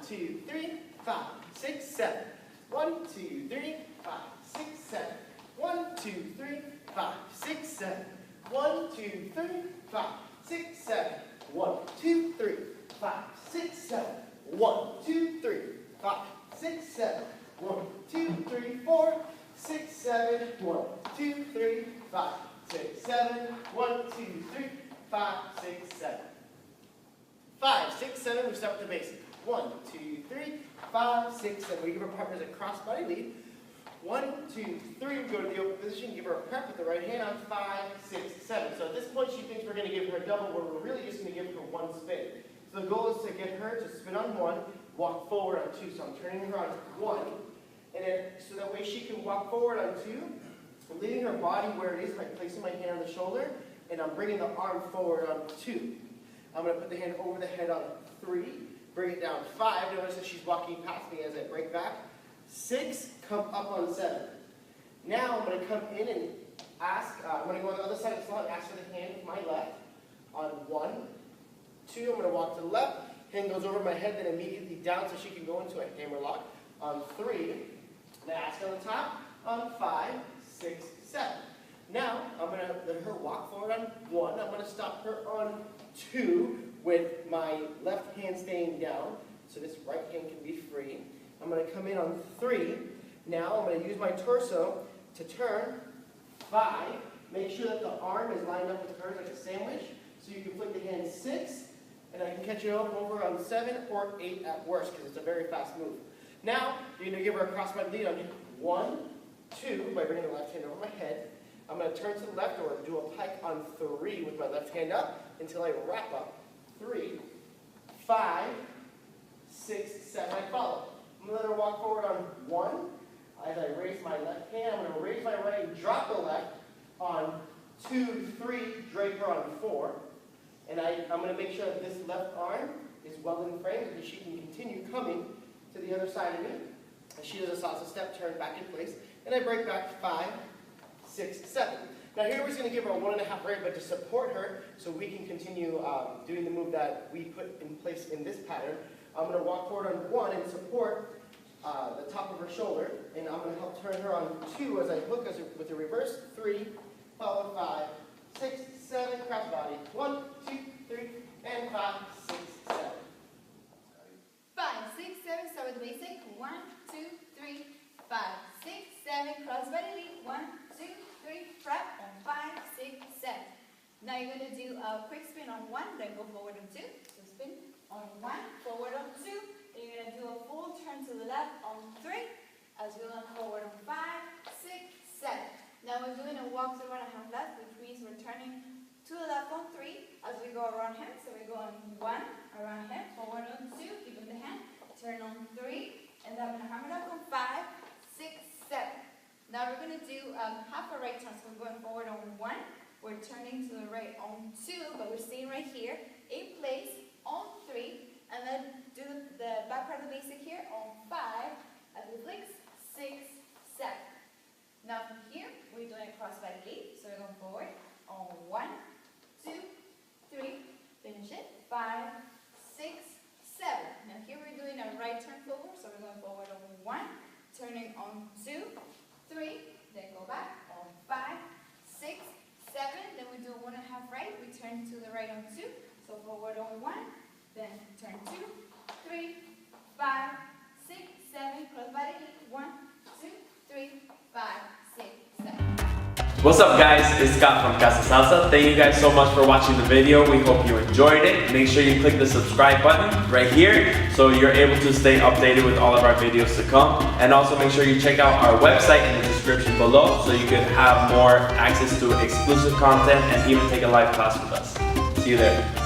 2, 3, 5, 6, 7. 1, 2, 3, 5, 6, 7. 1, 2, 3, 5, 6, 7. 1, 2, 3, 5, 6, 7. 1, 2, 3, 5, 6, 7. 1, 2, 3, 5, 6, 7. 1, 2, 3, 4, 6, 7. 1, 2, 3, 5, 6, 7. 1, 2, 3, 5, 6, 7. 5, 6, 7. We start with the basic. 1, 2, 3, 5, 6, 7. We give our partners a cross-body lead. 1, 2, 3. We go to the open position. Give her a prep with the right hand on 5, 6, 7. So at this point, she thinks we're going to give her a double, where we're really just going to give her one spin. So the goal is to get her to spin on 1, walk forward on 2. So I'm turning her on 1, and then so that way she can walk forward on 2. I'm leaving her body where it is by placing my hand on the shoulder, and I'm bringing the arm forward on 2. I'm going to put the hand over the head on 3, bring it down 5. Notice that she's walking past me as I break back. 6, come up on 7. Now I'm going to come in and ask, I'm going to go on the other side of the slot and ask for the hand with my left on 1, 2. I'm going to walk to the left, hand goes over my head, then immediately down so she can go into a hammer lock on 3. And I ask on the top on 5, 6, 7. Now I'm going to let her walk forward on 1. I'm going to stop her on 2 with my left hand staying down, so this right hand can be free. I'm going to come in on 3. Now I'm going to use my torso to turn 5. Make sure that the arm is lined up with hers like a sandwich, so you can flick the hand 6, and I can catch it up over on 7 or 8 at worst, because it's a very fast move. Now you're going to give her a cross-body lead on 1, 2 by bringing the left hand over my head. I'm going to turn to the left or do a pike on 3 with my left hand up until I wrap up. 3, 5, 6, 7. I follow. I'm going to let her walk forward on 1. As I raise my left hand, I'm going to raise my right and drop the left on 2, 3, drape her on 4. And I'm going to make sure that this left arm is well in frame so that she can continue coming to the other side of me. As she does a salsa step, turn back in place, and I break back 5, 6, 7. Now here we're going to give her a 1.5 rate, but to support her so we can continue doing the move that we put in place in this pattern, I'm going to walk forward on 1 and support the top of her shoulder, and I'm going to help turn her on 2 as I hook us with the reverse. 3, followed 5, 6, 7, cross body. 1, 2, 3, and 5, 6, 7. 5, 6, 7, start with the basic. 1, 2, 3, 5, 6, 7, cross body lead. 1, 2, 3, prep on 5, 6, 7. Now you're going to do a quick spin on 1, then go forward on 2. So spin on 1, forward on 2. Then you're going to do a full turn to the left on 3, as well as forward on 5, 6, 7. Now we're doing a walk to the right and half left, which means we're turning to the left on 3 as we go around him. So we go on 1, around him, forward on 2, keeping the hand, turn on 3, and then I'm going to hammer it up on 5, 6, 7. Now we're going to do half a right turn, so we're going forward on 1, we're turning to the right on 2, but we're staying right here, in place, on 3, and then do the back part of the basic here on 5, as we flicks, 6, 7. Now from here, we're doing a cross-body lead, so we're going forward on 1, 2, 3, finish it, 5, 6, 7. Now here we're doing a right turn forward, so we're going forward on 1, turning on 2, 3, then go back on 5, 6, 7, then we do a 1.5 right, we turn to the right on 2, so forward on 1, then turn 2, 3, 5, 6, 7, cross body, 1, 2, 3, 5, 6, 7. What's up guys, it's Scott from Casa Salsa. Thank you guys so much for watching the video. We hope you enjoyed it. Make sure you click the subscribe button right here so you're able to stay updated with all of our videos to come. And also make sure you check out our website in the description below so you can have more access to exclusive content and even take a live class with us. See you there.